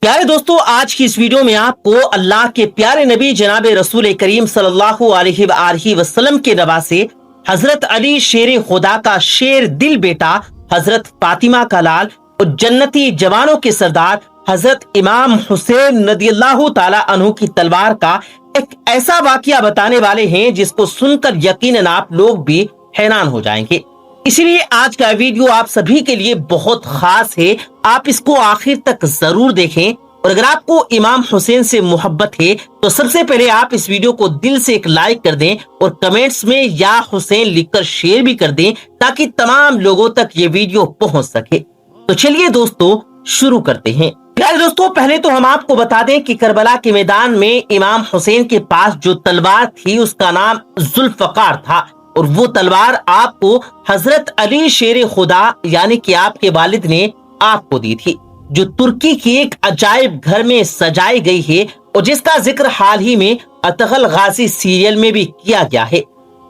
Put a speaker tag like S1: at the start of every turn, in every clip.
S1: प्यारे दोस्तों, आज की इस वीडियो में आपको अल्लाह के प्यारे नबी जनाब रसूल करीम सल्लल्लाहु अलैहि वसल्लम के नवासे हजरत अली शेर खुदा का शेर दिल बेटा, हजरत फातिमा का लाल और जन्नती जवानों के सरदार हजरत इमाम हुसैन रदियल्लाहु ताला अन्हु की तलवार का एक ऐसा वाकया बताने वाले हैं जिसको सुनकर यकीनन आप लोग भी हैरान हो जाएंगे। इसीलिए आज का वीडियो आप सभी के लिए बहुत खास है, आप इसको आखिर तक जरूर देखें। और अगर आपको इमाम हुसैन से मोहब्बत है तो सबसे पहले आप इस वीडियो को दिल से एक लाइक कर दें और कमेंट्स में या हुसैन लिखकर शेयर भी कर दें ताकि तमाम लोगों तक ये वीडियो पहुंच सके। तो चलिए दोस्तों शुरू करते हैं। प्यारे दोस्तों, पहले तो हम आपको बता दें कि करबला के मैदान में इमाम हुसैन के पास जो तलवार थी उसका नाम जुल्फकार था और वो तलवार आपको हजरत अली शेर खुदा यानी कि आपके वालिद ने आपको दी थी, जो तुर्की की एक अजायब घर में सजाई गई है और जिसका जिक्र हाल ही में अतगल गाजी सीरियल में भी किया गया है।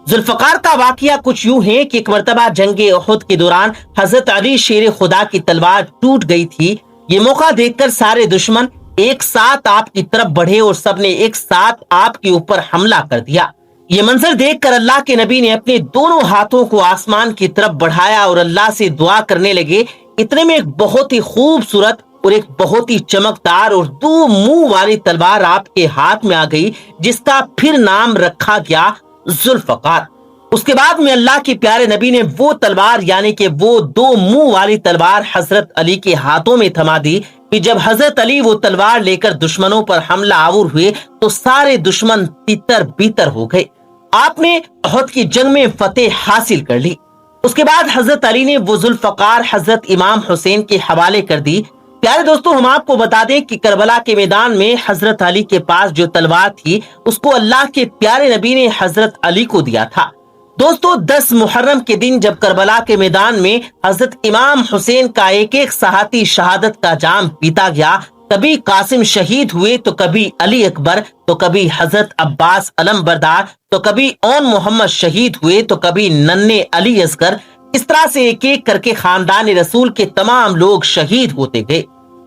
S1: जुल्फकार का वाकया कुछ यूं है कि एक मर्तबा जंगे उहुद के दौरान हजरत अली शेर खुदा की तलवार टूट गई थी। ये मौका देखकर सारे दुश्मन एक साथ आपकी तरफ बढ़े और सबने एक साथ आपके ऊपर हमला कर दिया। ये मंजर देखकर अल्लाह के नबी ने अपने दोनों हाथों को आसमान की तरफ बढ़ाया और अल्लाह से दुआ करने लगे। इतने में एक बहुत ही खूबसूरत और एक बहुत ही चमकदार और दो मुंह वाली तलवार आपके हाथ में आ गई, जिसका फिर नाम रखा गया जुल्फकार। उसके बाद में अल्लाह के प्यारे नबी ने वो तलवार यानी कि वो दो मुंह वाली तलवार हजरत अली के हाथों में थमा दी कि जब हजरत अली वो तलवार लेकर दुश्मनों पर हमला आवर हुए तो सारे दुश्मन तितर बितर हो गए। आपने उहुद की जंग में फतेह हासिल कर ली। उसके बाद हजरत अली ने वो जुल्फकार हजरत इमाम हुसैन के हवाले कर दी। प्यारे दोस्तों, हम आपको बता दें कि करबला के मैदान में हजरत अली के पास जो तलवार थी उसको अल्लाह के प्यारे नबी ने हजरत अली को दिया था। दोस्तों, 10 मुहर्रम के दिन जब करबला के मैदान में हजरत इमाम हुसैन का एक एक सहाती शहादत का जाम पीता गया, कभी कासिम शहीद हुए तो कभी अली अकबर, तो कभी हजरत अब्बास अलम बरदार, तो कभी ओन मोहम्मद शहीद हुए, तो कभी नन्हे अली असगर। इस तरह से एक एक करके खानदान रसूल के तमाम लोग शहीद होते गए।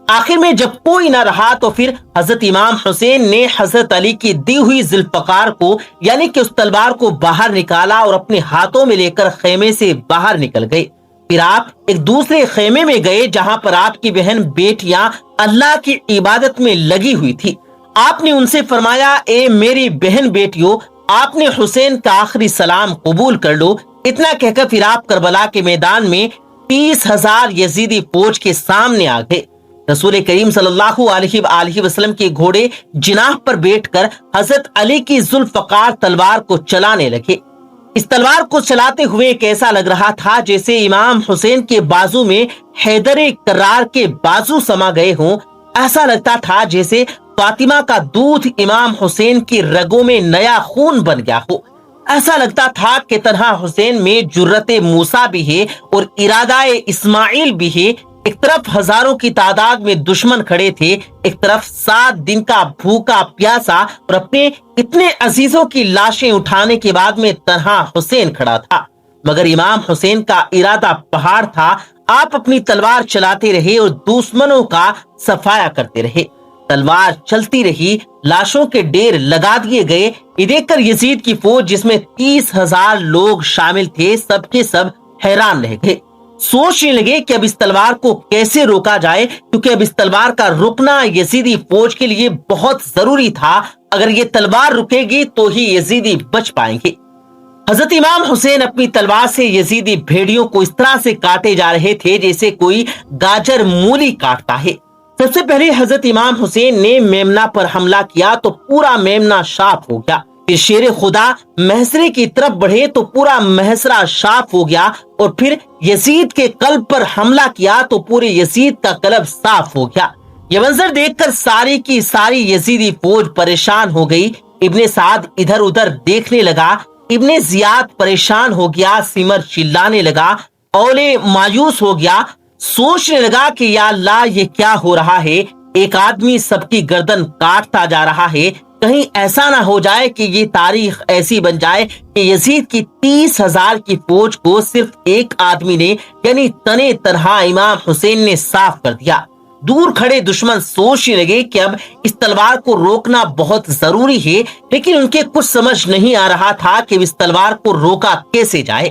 S1: आखिर में जब कोई न रहा तो फिर हजरत इमाम हुसैन ने हजरत अली की दी हुई जुल्फकार को यानी कि उस तलवार को बाहर निकाला और अपने हाथों में लेकर खेमे से बाहर निकल गए। फिर आप एक दूसरे खेमे में गए जहां पर आपकी बहन बेटियां अल्लाह की इबादत में लगी हुई थी। आपने उनसे फरमाया, ए मेरी बहन बेटियों, आपने हुसैन का आखिरी सलाम कबूल कर लो। इतना कहकर फिर आप करबला के मैदान में 30,000 यजीदी फौज के सामने आ गए। रसूल करीम सल्लल्लाहु अलैहि वसल्लम के घोड़े जिनाह पर बैठकर हजरत अली की जुल्फकार तलवार को चलाने लगे। इस तलवार को चलाते हुए एक ऐसा लग रहा था जैसे इमाम हुसैन के बाजू में हैदर करार के बाजू समा गए हों। ऐसा लगता था जैसे फातिमा का दूध इमाम हुसैन की रगों में नया खून बन गया हो। ऐसा लगता था कि तन्हा हुसैन में जुर्रते मूसा भी है और इरादा इस्माइल भी है। एक तरफ हजारों की तादाद में दुश्मन खड़े थे, एक तरफ 7 दिन का भूखा प्यासा और अपने इतने अजीजों की लाशें उठाने के बाद में तन्हा हुसैन खड़ा था। मगर इमाम हुसैन का इरादा पहाड़ था। आप अपनी तलवार चलाते रहे और दुश्मनों का सफाया करते रहे। तलवार चलती रही, लाशों के ढेर लगा दिए गए। ये देखकर यजीद की फौज जिसमें 30,000 लोग शामिल थे, सबके सब हैरान रह गए। सोचने लगे कि अब इस तलवार को कैसे रोका जाए, क्योंकि अब इस तलवार का रुकना यजीदी फौज के लिए बहुत जरूरी था। अगर ये तलवार रुकेगी तो ही यजीदी बच पाएंगे। हजरत इमाम हुसैन अपनी तलवार से यजीदी भेड़ियों को इस तरह से काटे जा रहे थे जैसे कोई गाजर मूली काटता है। सबसे पहले हजरत इमाम हुसैन ने मेमना पर हमला किया तो पूरा मेमना साफ हो गया। फिर शेर खुदा महसरे की तरफ बढ़े तो पूरा महसरा साफ हो गया और फिर यजीद के कल्ब पर हमला किया तो पूरे यजीद का कल्ब साफ हो गया। यह मंजर देखकर सारी की सारी यजीदी फौज परेशान हो गई। इब्ने साद इधर उधर देखने लगा, इब्ने जियाद परेशान हो गया, सिमर चिल्लाने लगा, औले मायूस हो गया, सोचने लगा कि या अल्लाह ये क्या हो रहा है। एक आदमी सबकी गर्दन काटता जा रहा है, कहीं ऐसा ना हो जाए कि ये तारीख ऐसी बन जाए कि यजीद की 30,000 की फौज को सिर्फ एक आदमी ने यानी तने तनहा इमाम हुसैन ने साफ कर दिया। دور کھڑے دشمن سوچنے لگے کہ اب اس تلوار کو روکنا بہت ضروری ہے، لیکن ان کے کچھ سمجھ نہیں آ رہا تھا کہ اس تلوار کو روکا کیسے جائے۔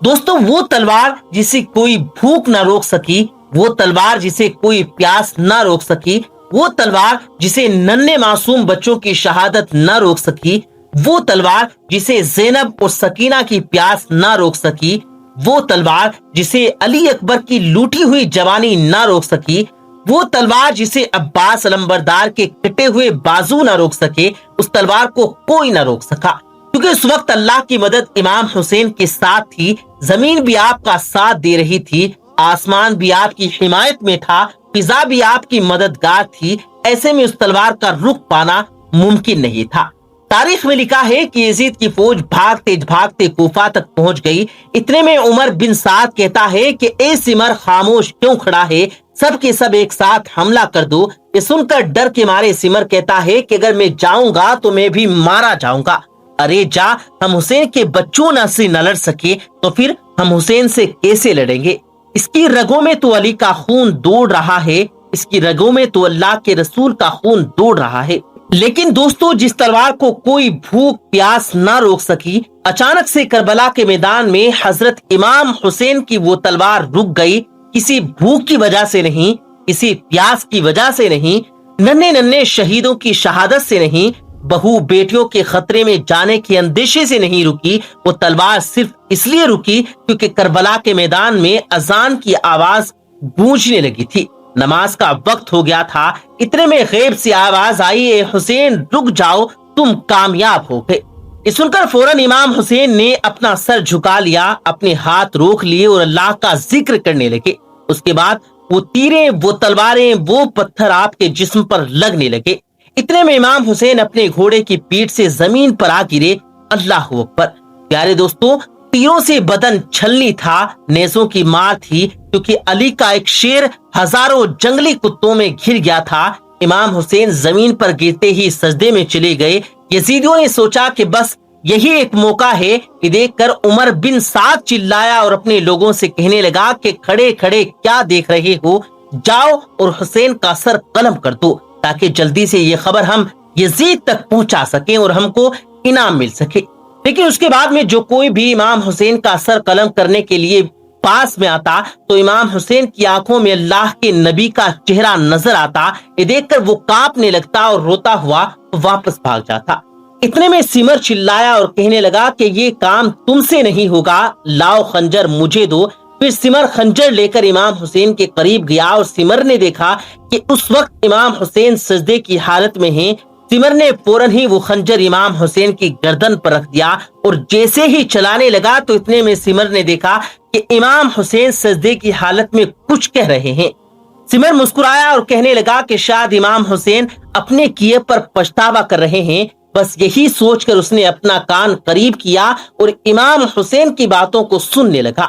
S1: دوستو، وہ تلوار جسے کوئی بھوک نہ روک سکی، وہ تلوار جسے کوئی پیاس نہ روک سکی، وہ تلوار جسے ننھے معصوم بچوں کی شہادت نہ روک سکی، وہ تلوار جسے زینب اور سکینہ کی پیاس نہ روک سکی، وہ تلوار جسے علی اکبر کی لوٹی ہوئی جوانی نہ روک سکی، وہ تلوار جسے عباس علمبردار کے کٹے ہوئے بازو نہ روک سکے، اس تلوار کو کوئی نہ روک سکا، کیونکہ اس وقت اللہ کی مدد امام حسین کے ساتھ تھی، زمین بھی آپ کا ساتھ دے رہی تھی، آسمان بھی آپ کی حمایت میں تھا، فضا بھی آپ کی مددگار تھی۔ ایسے میں اس تلوار کا رخ پانا ممکن نہیں تھا۔ تاریخ میں لکھا ہے کہ یزید کی فوج بھاگتے بھاگتے کوفہ تک پہنچ گئی۔ اتنے میں عمر بن سعد کہتا ہے کہ اے سمر، خاموش کیوں کھڑا ہے؟ سب کے سب ایک ساتھ حملہ کر دو۔ یہ سن کر ڈر کے مارے سمر کہتا ہے کہ اگر میں جاؤں گا تو میں بھی مارا جاؤں گا۔ ارے جا، ہم حسین کے بچوں سے نہ لڑ سکے تو پھر ہم حسین سے کیسے لڑیں گے؟ اس کی رگوں میں تو علی کا خون دوڑ رہا ہے، اس کی رگوں میں تو اللہ کے رسول کا خون دوڑ رہا ہے۔ لیکن دوستو، جس تلوار کو کوئی بھوک پیاس نہ روک سکی، اچانک سے کربلا کے میدان میں حضرت امام حسین کی وہ تلوار رک گئی۔ کسی بھوک کی وجہ سے نہیں، کسی پیاس کی وجہ سے نہیں، ننھے ننھے شہیدوں کی شہادت سے نہیں، بہو بیٹیوں کے خطرے میں جانے کے اندیشے سے نہیں رکی۔ وہ تلوار صرف اس لیے رکی کیونکہ کربلا کے میدان میں اذان کی آواز گونجنے لگی تھی، نماز کا وقت ہو گیا تھا۔ اتنے میں غیب سے آواز آئی، اے حسین رک جاؤ، تم کامیاب ہو گئے۔ یہ سن کر فوراً امام حسین نے اپنا سر جھکا لیا، اپنے ہاتھ روک لیے اور اللہ کا ذکر کرنے لگے۔ اس کے بعد وہ تیریں، وہ تلواریں، وہ پتھر آپ کے جسم پر لگنے لگے۔ اتنے میں امام حسین اپنے گھوڑے کی پیٹھ سے زمین پر آ گرے۔ اللہ اکبر! پیارے دوستو، تیروں سے بدن چھلنی تھا، نیزوں کی مار تھی، کیونکہ علی کا ایک شیر ہزاروں جنگلی کتوں میں گھر گیا تھا۔ امام حسین زمین پر گرتے ہی سجدے میں چلے گئے۔ یزیدیوں نے سوچا کہ بس یہی ایک موقع ہے۔ یہ دیکھ کر عمر بن سعد چلایا اور اپنے لوگوں سے کہنے لگا کہ کھڑے کھڑے کیا دیکھ رہے ہو، جاؤ اور حسین کا سر قلم کر دو، تاکہ جلدی سے یہ خبر ہم یزید تک پہنچا سکیں اور ہم کو انعام مل سکے۔ لیکن اس کے بعد میں جو کوئی بھی امام حسین کا سر قلم کرنے کے لیے پاس میں آتا تو امام حسین کی آنکھوں میں اللہ کے نبی کا چہرہ نظر آتا۔ یہ دیکھ کر وہ کانپنے لگتا اور روتا ہوا واپس بھاگ جاتا۔ اتنے میں سمر چلایا اور کہنے لگا کہ یہ کام تم سے نہیں ہوگا، لاؤ خنجر مجھے دو۔ پھر سمر خنجر لے کر امام حسین کے قریب گیا اور سمر نے دیکھا کہ اس وقت امام حسین سجدے کی حالت میں ہیں۔ سمر نے فوراً ہی وہ خنجر امام حسین کی گردن پر رکھ دیا اور جیسے ہی چلانے لگا تو اتنے میں سمر نے دیکھا کہ امام حسین سجدے کی حالت میں کچھ کہہ رہے ہیں۔ سمر مسکرایا اور کہنے لگا کہ شاید امام حسین اپنے کیے پر پچھتاوا کر رہے ہیں۔ بس یہی سوچ کر اس نے اپنا کان قریب کیا اور امام حسین کی باتوں کو سننے لگا۔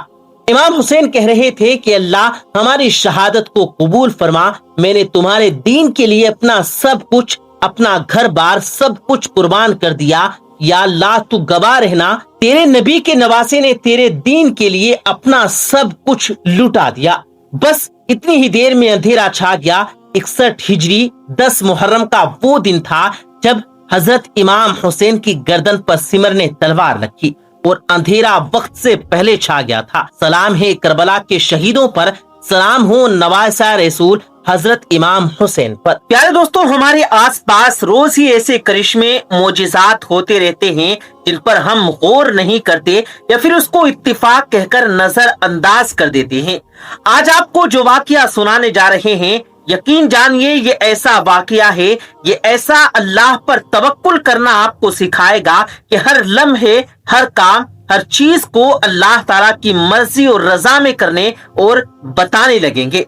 S1: امام حسین کہہ رہے تھے کہ اللہ ہماری شہادت کو قبول فرما، میں نے تمہارے دین کے لیے اپنا سب کچھ، اپنا گھر بار سب کچھ قربان کر دیا۔ یا اللہ تو گواہ رہنا، تیرے نبی کے نواسے نے تیرے دین کے لیے اپنا سب کچھ لٹا دیا۔ بس اتنی ہی دیر میں اندھیرا چھا گیا۔ 61 ہجری 10 محرم کا وہ دن تھا جب حضرت امام حسین کی گردن پر سمر نے تلوار رکھی اور اندھیرا وقت سے پہلے چھا گیا تھا۔ سلام ہے کربلا کے شہیدوں پر، سلام ہو نواسہ رسول حضرت امام حسین پر۔ پیارے دوستوں، ہمارے آس پاس روز ہی ایسے کرشمے معجزات ہوتے رہتے ہیں جن پر ہم غور نہیں کرتے یا پھر اس کو اتفاق کہہ کر نظر انداز کر دیتے ہیں۔ آج آپ کو جو واقعہ سنانے جا رہے ہیں، یقین جانیے یہ ایسا واقعہ ہے، یہ ایسا اللہ پر توکل کرنا آپ کو سکھائے گا کہ ہر لمحے، ہر کام، ہر چیز کو اللہ تعالیٰ کی مرضی اور رضا میں کرنے اور بتانے لگیں گے۔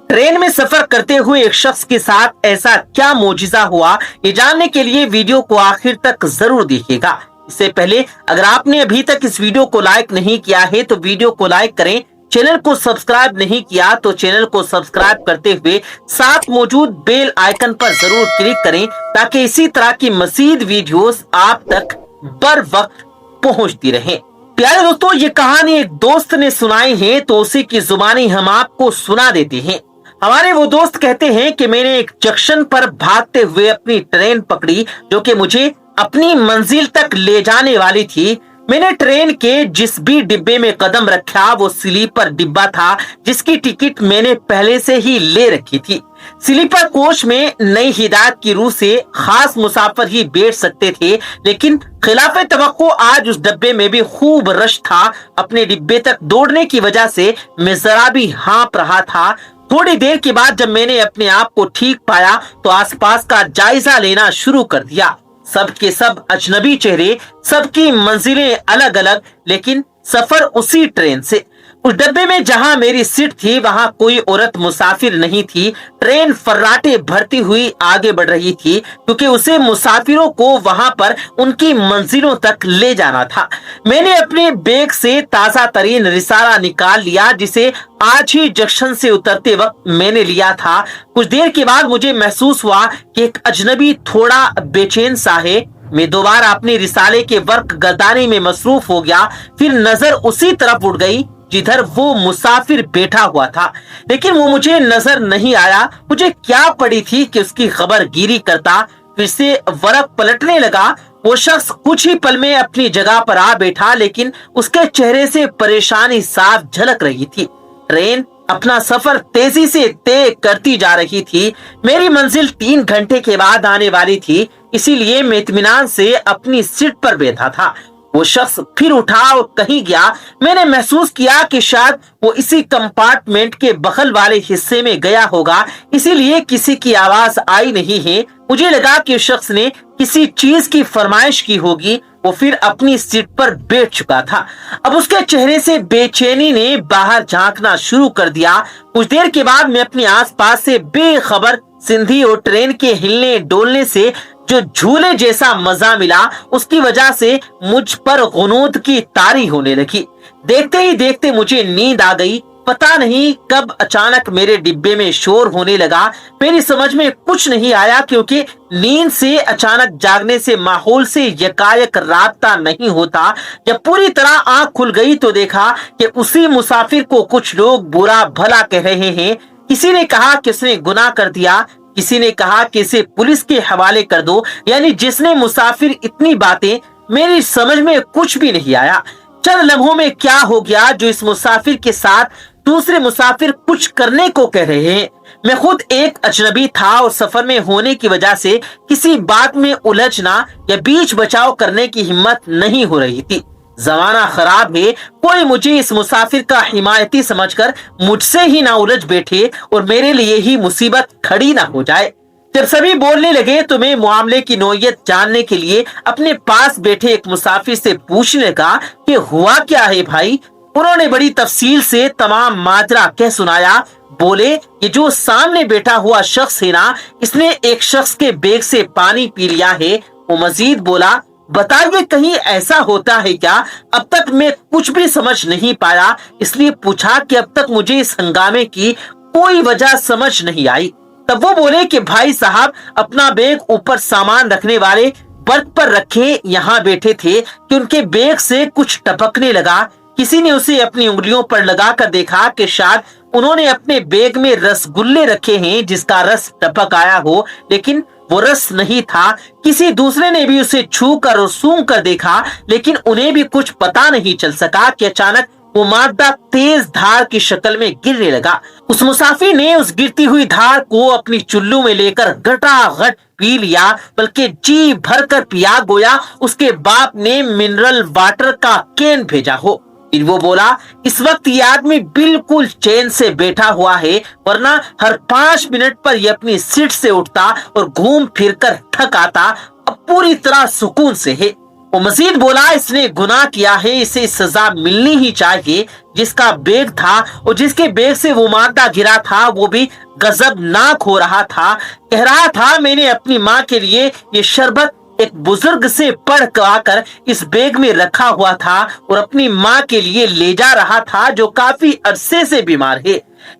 S1: ٹرین میں سفر کرتے ہوئے ایک شخص کے ساتھ ایسا کیا معجزہ ہوا، یہ جاننے کے لیے ویڈیو کو آخر تک ضرور دیکھیے گا۔ اس سے پہلے اگر آپ نے ابھی تک اس ویڈیو کو لائک نہیں کیا ہے تو ویڈیو کو لائک کریں، چینل کو سبسکرائب نہیں کیا تو چینل کو سبسکرائب کرتے ہوئے ساتھ موجود بیل آئیکن پر ضرور کلک کریں تاکہ اسی طرح کی مزید ویڈیوز آپ تک بر وقت پہنچتی رہیں۔ پیارے دوستو، یہ کہانی ایک دوست نے سنائی ہے تو اسی کی زبانی ہم آپ کو سنا دیتے ہیں۔ हमारे वो दोस्त कहते हैं कि मैंने एक जंक्शन पर भागते हुए अपनी ट्रेन पकड़ी जो कि मुझे अपनी मंजिल तक ले जाने वाली थी। मैंने ट्रेन के जिस भी डिब्बे में कदम रखा वो स्लीपर डिब्बा था जिसकी टिकट मैंने पहले से ही ले रखी थी। स्लीपर कोच में नई हिदायत की रूह से खास मुसाफिर ही बैठ सकते थे, लेकिन खिलाफ तवक्को आज उस डब्बे में भी खूब रश था। अपने डिब्बे तक दौड़ने की वजह से मैं जरा भी हाँप रहा था। थोड़ी देर के बाद जब मैंने अपने आप को ठीक पाया तो आसपास का जायजा लेना शुरू कर दिया। सब के सब अजनबी चेहरे, सबकी मंजिलें अलग अलग, लेकिन सफर उसी ट्रेन से। उस डब्बे में जहां मेरी सीट थी वहां कोई औरत मुसाफिर नहीं थी। ट्रेन फर्राटे भरती हुई आगे बढ़ रही थी क्योंकि उसे मुसाफिरों को वहां पर उनकी मंजिलों तक ले जाना था। मैंने अपने बैग से ताजा तरीन रिसाला निकाल लिया जिसे आज ही जंक्शन से उतरते वक्त मैंने लिया था। कुछ देर के बाद मुझे महसूस हुआ कि एक अजनबी थोड़ा बेचैन सा है। मैं दोबारा अपने रिसाले के वर्क गर्दाने में मसरूफ हो गया। फिर नजर उसी तरफ उड़ गई जिधर वो मुसाफिर बैठा हुआ था, लेकिन वो मुझे नजर नहीं आया। मुझे क्या पड़ी थी कि उसकी खबर गिरी करता। फिर से वर्क पलटने लगा। वो शख्स कुछ ही पल में अपनी जगह पर आ बैठा, लेकिन उसके चेहरे से परेशानी साफ झलक रही थी। ट्रेन अपना सफर तेजी से तय करती जा रही थी। मेरी मंजिल 3 घंटे के बाद आने वाली थी, इसीलिए मैं इत्मीनान से अपनी सीट पर बैठा था। वो शख्स फिर उठा और कहीं गया। मैंने महसूस किया कि शायद वो इसी कंपार्टमेंट के बगल वाले हिस्से में गया होगा, इसीलिए किसी की आवाज आई नहीं है। मुझे लगा कि उस शख्स ने किसी चीज की फरमाइश की होगी। वो फिर अपनी सीट पर बैठ चुका था। अब उसके चेहरे से बेचैनी ने बाहर झांकना शुरू कर दिया। कुछ देर के बाद मैं अपने आसपास से बेखबर सिंधी और ट्रेन के हिलने डोलने से जो झूले जैसा मजा मिला, उसकी वजह से मुझ पर गुनूद की तारी होने लगी। देखते ही देखते मुझे नींद आ गई। पता नहीं कब अचानक मेरे डिब्बे में शोर होने लगा। मेरी समझ में कुछ नहीं आया क्योंकि नींद से अचानक जागने से माहौल से यकायक राबता नहीं होता। जब पूरी तरह आंख खुल गई तो देखा कि उसी मुसाफिर को कुछ लोग बुरा भला कह रहे हैं। किसी ने कहा कि उसने गुनाह कर दिया, किसी ने कहा कि इसे पुलिस के हवाले कर दो। यानी जिसने मुसाफिर इतनी बातें, मेरी समझ में कुछ भी नहीं आया। चंद लम्हों में क्या हो गया जो इस मुसाफिर के साथ दूसरे मुसाफिर कुछ करने को कह रहे हैं। मैं खुद एक अजनबी था और सफर में होने की वजह से किसी बात में उलझना या बीच बचाव करने की हिम्मत नहीं हो रही थी। जमाना खराब है, कोई मुझे इस मुसाफिर का हिमायती समझकर मुझसे ही ना उलझ बैठे और मेरे लिए ही मुसीबत खड़ी ना हो जाए। जब सभी बोलने लगे तो मैं मामले की नोयत जानने के लिए अपने पास बैठे एक मुसाफिर से पूछने लगा कि हुआ क्या है भाई। उन्होंने बड़ी तफसील से तमाम माजरा कह सुनाया। बोले कि जो सामने बैठा हुआ शख्स है ना, इसने एक शख्स के बैग से पानी पी लिया है। वो मजीद बोला, बताइए कहीं ऐसा होता है क्या? अब तक मैं कुछ भी समझ नहीं पाया, इसलिए पूछा कि अब तक मुझे इस हंगामे की कोई वजह समझ नहीं आई। तब वो बोले कि भाई साहब, अपना बैग ऊपर सामान रखने वाले बर्थ पर रखे यहाँ बैठे थे कि उनके बैग से कुछ टपकने लगा। किसी ने उसे अपनी उंगलियों पर लगाकर देखा कि शायद उन्होंने अपने बैग में रसगुल्ले रखे हैं जिसका रस टपक आया हो, लेकिन वो रस नहीं था। किसी दूसरे ने भी उसे छू कर और सूंघ कर देखा, लेकिन उन्हें भी कुछ पता नहीं चल सका कि अचानक वो मादा तेज धार की शक्ल में गिरने लगा। उस मुसाफिर ने उस गिरती हुई धार को अपनी चुल्लू में लेकर घटाघट पी लिया, बल्कि जी भर कर पिया गोया उसके बाप ने मिनरल वाटर का कैन भेजा हो। फिर वो बोला, इस वक्त ये आदमी बिल्कुल चैन से बैठा हुआ है, वरना हर 5 मिनट पर ये अपनी सीट से उठता और घूम फिर कर थक आता। अब पूरी तरह सुकून से है। वो मजीद बोला, इसने गुनाह किया है, इसे सजा मिलनी ही चाहिए। जिसका बैग था और जिसके बैग से वो मादा गिरा था वो भी गजबनाक हो रहा था। कह रहा था, मैंने अपनी माँ के लिए ये शरबत एक बुजुर्ग से पढ़ कर इस बैग में रखा हुआ था और अपनी माँ के लिए ले जा रहा था जो काफी अरसे से बीमार है।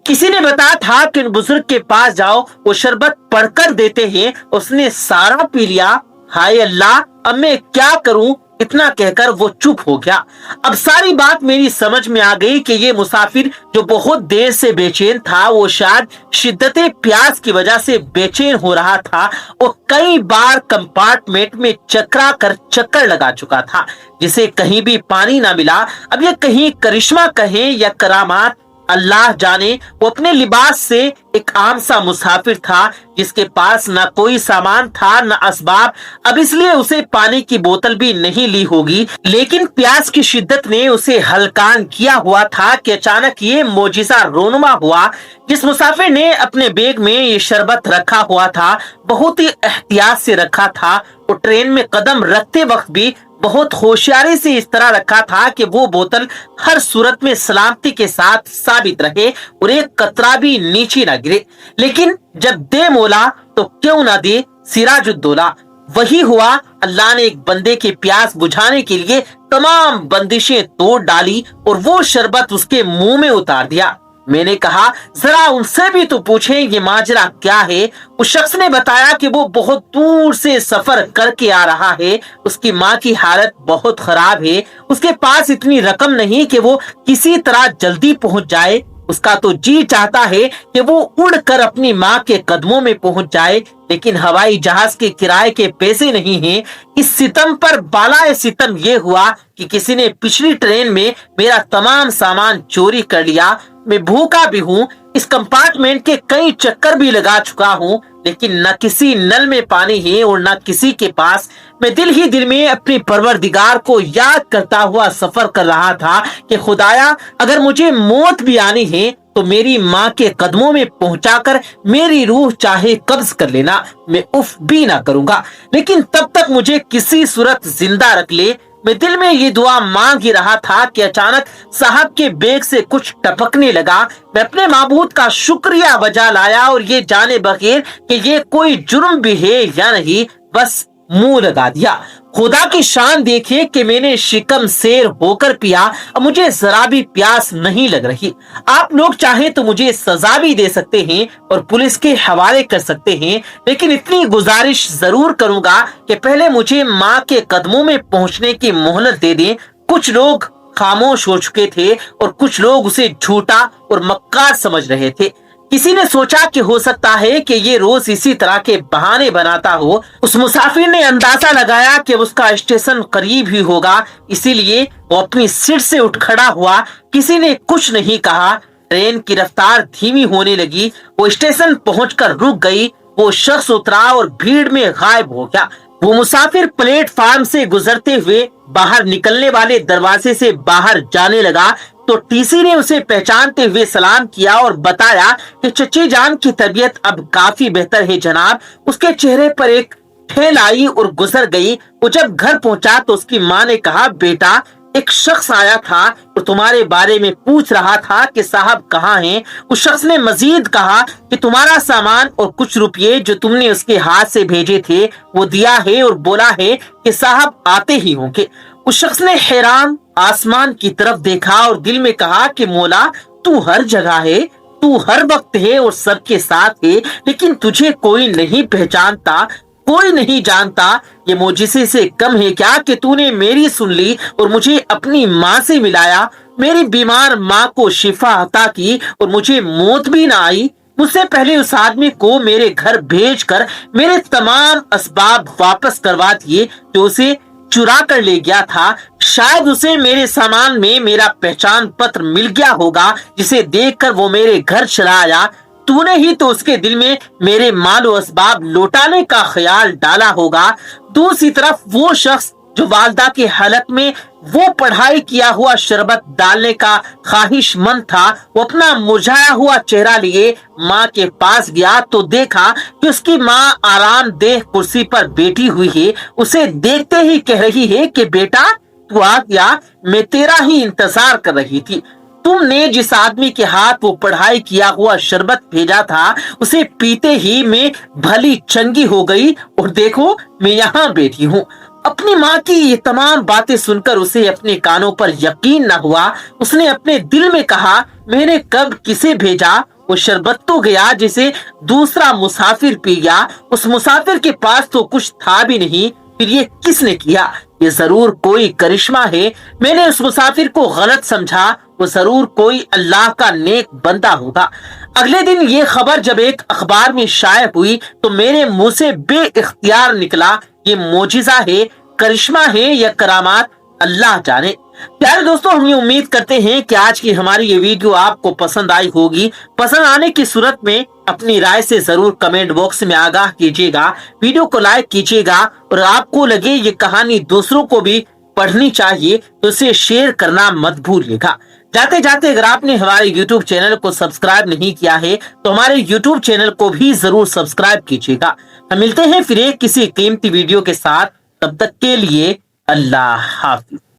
S1: किसी ने बताया था कि उन बुजुर्ग के पास जाओ, वो शरबत पढ़कर देते हैं। उसने सारा पी लिया। हाय अल्लाह, अब मैं क्या करूं? اتنا कहकर वो चुप हो गया। अब सारी बात मेरी समझ में आ गई कि ये मुसाफिर जो बहुत देर से बेचैन था, वो शायद शिद्दत प्यास की वजह से बेचैन हो रहा था। वो कई बार कंपार्टमेंट में चकरा कर चक्कर लगा चुका था, जिसे कहीं भी पानी ना मिला। अब ये कहीं करिश्मा कहे या करामात, अल्लाह जाने। वो अपने लिबास से एक आम सा मुसाफिर था, जिसके पास ना कोई सामान था ना असबाब। अब इसलिए उसे पानी की बोतल भी नहीं ली होगी, लेकिन प्यास की शिद्दत ने उसे हलकान किया हुआ था कि अचानक ये मोजिजा रोनुमा हुआ। जिस मुसाफिर ने अपने बैग में ये शरबत रखा हुआ था, बहुत ही एहतियात से रखा था। वो ट्रेन में कदम रखते वक्त भी बहुत होशियारी से इस तरह रखा था कि वो बोतल हर सूरत में सलामती के साथ साबित रहे और एक कतरा भी नीचे ना गिरे। लेकिन जब दे मोला तो क्यों ना दे सिराजुद्दौला। वही हुआ। अल्लाह ने एक बंदे की प्यास बुझाने के लिए तमाम बंदिशें तोड़ डाली और वो शरबत उसके मुंह में उतार दिया। मैंने कहा, जरा उनसे भी तो पूछें ये माजरा क्या है। उस शख्स ने बताया कि वो बहुत दूर से सफर करके आ रहा है। उसकी माँ की हालत बहुत खराब है। उसके पास इतनी रकम नहीं कि वो किसी तरह जल्दी पहुंच जाए। उसका तो जी चाहता है कि वो उड़कर अपनी माँ के कदमों में पहुंच जाए, लेकिन हवाई जहाज के किराए के पैसे नहीं हैं। इस सितम पर बालाए सितम ये हुआ कि किसी ने पिछली ट्रेन में मेरा तमाम सामान चोरी कर लिया। मैं भूखा भी हूँ, इस कंपार्टमेंट के कई चक्कर भी लगा चुका हूँ, लेकिन न किसी नल में पानी है और न किसी के पास। मैं दिल ही दिल में अपनी परवरदिगार को याद करता हुआ सफर कर रहा था कि खुदाया, अगर मुझे मौत भी आनी है तो मेरी माँ के कदमों में पहुंचाकर मेरी रूह चाहे कब्ज कर लेना, मैं उफ भी ना करूंगा, लेकिन तब तक मुझे किसी सूरत जिंदा रख ले। मैं दिल में ये दुआ मांग ही रहा था कि अचानक साहब के बैग से कुछ टपकने लगा। मैं अपने माबूद का शुक्रिया बजा लाया और ये जाने बगैर कि ये कोई जुर्म भी है या नहीं, बस मुंह लगा दिया। खुदा की शान देखिए कि मैंने शिकम शेर होकर पिया। अब मुझे जरा भी प्यास नहीं लग रही। आप लोग चाहें तो मुझे सजा भी दे सकते हैं और पुलिस के हवाले कर सकते हैं, लेकिन इतनी गुजारिश जरूर करूंगा कि पहले मुझे माँ के कदमों में पहुंचने की मोहलत दे दें। कुछ लोग खामोश हो चुके थे और कुछ लोग उसे झूठा और मक्कार समझ रहे थे। किसी ने सोचा कि हो सकता है कि ये रोज इसी तरह के बहाने बनाता हो। उस मुसाफिर ने अंदाजा लगाया कि उसका स्टेशन करीब ही होगा, इसीलिए वो अपनी सीट से उठ खड़ा हुआ। किसी ने कुछ नहीं कहा। ट्रेन की रफ्तार धीमी होने लगी। वो स्टेशन पहुंचकर रुक गई। वो शख्स उतरा और भीड़ में गायब हो गया। वो मुसाफिर प्लेटफार्म से गुजरते हुए बाहर निकलने वाले दरवाजे से बाहर जाने लगा तो टीसी ने उसे पहचानते हुए सलाम किया और बताया कि चच्ची जान की तबीयत अब काफी बेहतर है जनाब। उसके चेहरे पर एक ठेल आई और गुजर गई। वो जब घर पहुंचा तो उसकी माँ ने कहा, बेटा, एक शख्स आया था और तुम्हारे बारे में पूछ रहा था कि साहब कहाँ हैं। उस शख्स ने मजीद कहा कि तुम्हारा सामान और कुछ रुपये जो तुमने उसके हाथ से भेजे थे वो दिया है और बोला है कि साहब आते ही होंगे। उस शख्स ने हैरान आसमान की तरफ देखा और दिल में कहा कि मौला, तू हर जगह है, तू हर वक्त है और सबके साथ है, लेकिन तुझे कोई नहीं पहचानता, कोई नहीं जानता। ये मोजिसे से कम है क्या कि तूने मेरी सुन ली और मुझे अपनी माँ से मिलाया, मेरी बीमार माँ को शिफा अता की और मुझे मौत भी ना आई। मुझसे पहले उस आदमी को मेरे घर भेजकर मेरे तमाम असबाब वापस करवा दिए जो उसे चुरा कर ले गया था। शायद उसे मेरे सामान में मेरा पहचान पत्र मिल गया होगा, जिसे देखकर वो मेरे घर चला आया। तूने ही तो उसके दिल में मेरे मालो असबाब लौटाने का ख्याल डाला होगा। दूसरी तरफ वो शख्स जो वालदा के हलक में वो पढ़ाई किया हुआ शरबत डालने का ख्वाहिशमंद था, वो अपना मुरझाया हुआ चेहरा लिए माँ के पास गया तो देखा कि उसकी माँ आरामदेह कुर्सी पर बैठी हुई है। उसे देखते ही कह रही है कि बेटा, तू आ गया, मैं तेरा ही इंतजार कर रही थी। तुमने जिस आदमी के हाथ वो पढ़ाई किया हुआ शरबत भेजा था, उसे पीते ही मैं भली चंगी हो गई और देखो मैं यहाँ बैठी हूँ। अपनी माँ की ये तमाम बातें सुनकर उसे अपने कानों पर यकीन न हुआ। उसने अपने दिल में कहा, मैंने कब किसे भेजा? वो शरबत तो गया जिसे दूसरा मुसाफिर पी गया। उस मुसाफिर के पास तो कुछ था भी नहीं। फिर ये किसने किया? ये जरूर कोई करिश्मा है। मैंने उस मुसाफिर को गलत समझा, वो जरूर कोई अल्लाह का नेक बंदा होगा। अगले दिन ये खबर जब एक अखबार में शाया हुई तो मेरे मुंह से बेइख्तियार निकला, ये मोजिजा है, करिश्मा है या करामात, अल्लाह जाने। प्यारे दोस्तों, हम ये उम्मीद करते हैं कि आज की हमारी ये वीडियो आपको पसंद आई होगी। पसंद आने की सूरत में अपनी राय से जरूर कमेंट बॉक्स में आगाह कीजिएगा, वीडियो को लाइक कीजिएगा और आपको लगे ये कहानी दूसरों को भी पढ़नी चाहिए तो इसे शेयर करना मत भूलिएगा। जाते जाते अगर आपने हमारे YouTube चैनल को सब्सक्राइब नहीं किया है तो हमारे YouTube चैनल को भी जरूर सब्सक्राइब कीजिएगा। हम मिलते हैं फिर एक किसी कीमती वीडियो के साथ, तब तक के लिए अल्लाह हाफिज।